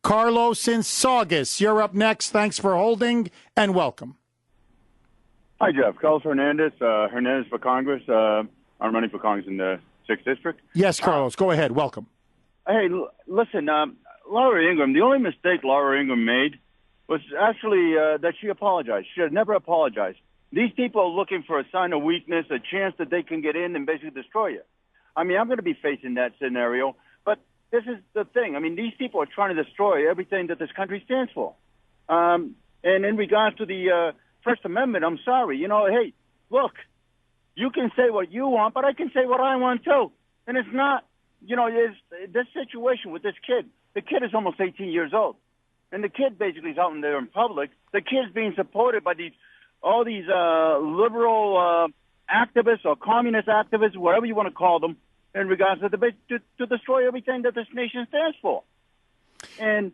Carlos in Saugus, you're up next. Thanks for holding and welcome. Hi, Jeff. Carlos Hernandez, Hernandez for Congress. I'm running for Congress in the 6th District. Yes, Carlos, go ahead. Welcome. Hey, listen, Laura Ingraham, the only mistake Laura Ingraham made was actually that she apologized. She had never apologized. These people are looking for a sign of weakness, a chance that they can get in and basically destroy you. I mean, I'm going to be facing that scenario, but this is the thing. I mean, these people are trying to destroy everything that this country stands for. And in regards to the First Amendment, I'm sorry. Hey, look, you can say what you want, but I can say what I want too. And it's not, this situation with this kid. The kid is almost 18 years old. And the kid basically is out in there in public. The kid's being supported by all these liberal activists or communist activists, whatever you want to call them, in regards to destroy everything that this nation stands for. And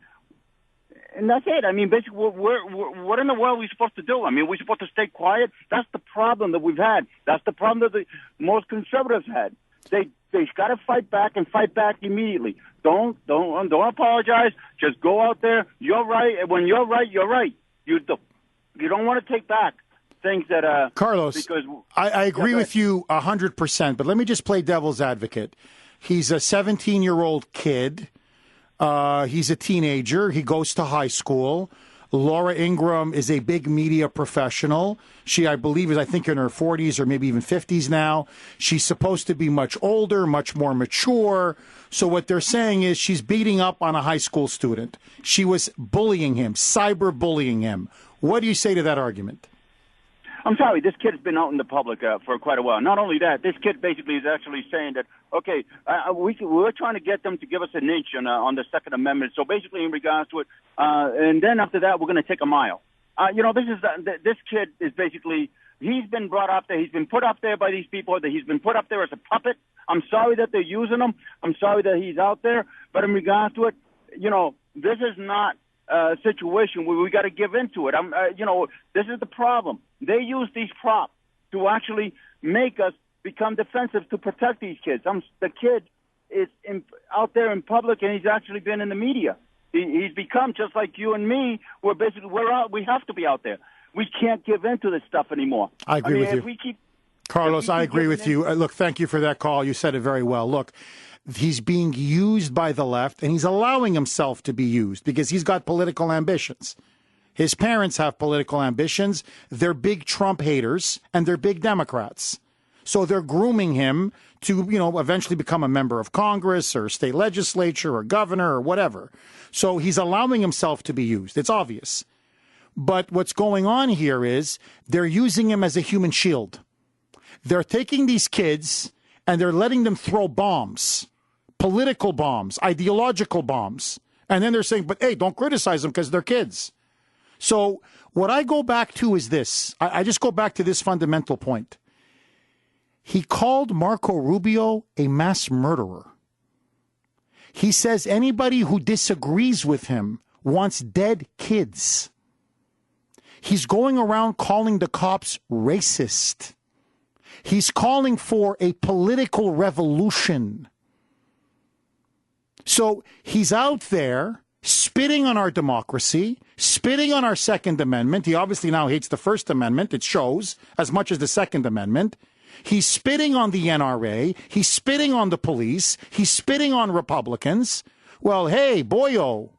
that's it. I mean, basically, what in the world are we supposed to do? I mean, we're supposed to stay quiet? That's the problem that we've had. That's the problem that the most conservatives had. They got to fight back and fight back immediately. Don't apologize. Just go out there. You're right. And when you're right, you're right. You don't want to take back things that Carlos, because I agree with you 100%, but let me just play devil's advocate. He's a 17-year-old kid. He's a teenager. He goes to high school. Laura Ingraham is a big media professional. She, I believe, is, I think, in her 40s or maybe even 50s now. She's supposed to be much older, much more mature. So what they're saying is she's beating up on a high school student. She was bullying him, cyberbullying him. What do you say to that argument? I'm sorry, this kid's been out in the public for quite a while. Not only that, this kid basically is actually saying that, okay, we're trying to get them to give us an inch on the Second Amendment. So basically in regards to it, and then after that, we're going to take a mile. This kid is basically, he's been brought up there. He's been put up there by these people. He's been put up there as a puppet. I'm sorry that they're using him. I'm sorry that he's out there. But in regards to it, this is not a situation where we got to give into it. This is the problem. They use these props to actually make us become defensive to protect these kids. The kid is out there in public, and he's actually been in the media. He's become just like you and me. We're out. We have to be out there. We can't give into this stuff anymore. I agree with you. Carlos, I agree with you. Look, thank you for that call. You said it very well. Look, he's being used by the left, and he's allowing himself to be used because he's got political ambitions. His parents have political ambitions. They're big Trump haters, and they're big Democrats. So they're grooming him to, eventually become a member of Congress or state legislature or governor or whatever. So he's allowing himself to be used. It's obvious. But what's going on here is they're using him as a human shield. They're taking these kids and they're letting them throw bombs, political bombs, ideological bombs. And then they're saying, but hey, don't criticize them because they're kids. So what I go back to is this. I just go back to this fundamental point. He called Marco Rubio a mass murderer. He says anybody who disagrees with him wants dead kids. He's going around calling the cops racist. He's calling for a political revolution. So he's out there spitting on our democracy, spitting on our Second Amendment. He obviously now hates the First Amendment. It shows as much as the Second Amendment. He's spitting on the NRA. He's spitting on the police. He's spitting on Republicans. Well, hey, boyo,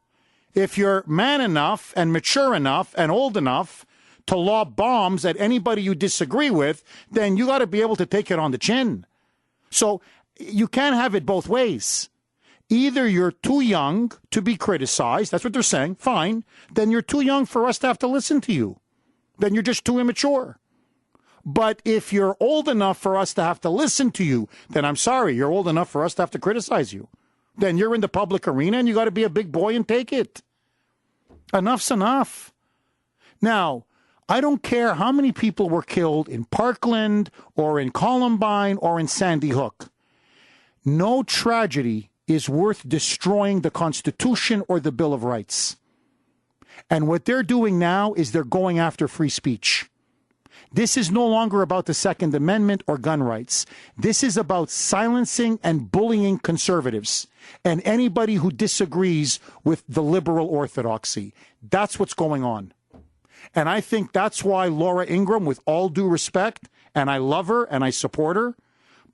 if you're man enough and mature enough and old enough to lob bombs at anybody you disagree with, then you got to be able to take it on the chin. So you can't have it both ways. Either you're too young to be criticized. That's what they're saying. Fine. Then you're too young for us to have to listen to you. Then you're just too immature. But if you're old enough for us to have to listen to you, then I'm sorry, you're old enough for us to have to criticize you. Then you're in the public arena and you got to be a big boy and take it. Enough's enough. Now, I don't care how many people were killed in Parkland or in Columbine or in Sandy Hook. No tragedy is worth destroying the Constitution or the Bill of Rights. And what they're doing now is they're going after free speech. This is no longer about the Second Amendment or gun rights. This is about silencing and bullying conservatives and anybody who disagrees with the liberal orthodoxy. That's what's going on. And I think that's why Laura Ingraham, with all due respect, and I love her and I support her,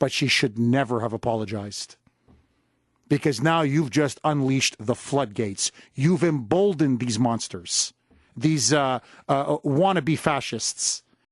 but she should never have apologized. Because now you've just unleashed the floodgates. You've emboldened these monsters, these wannabe fascists.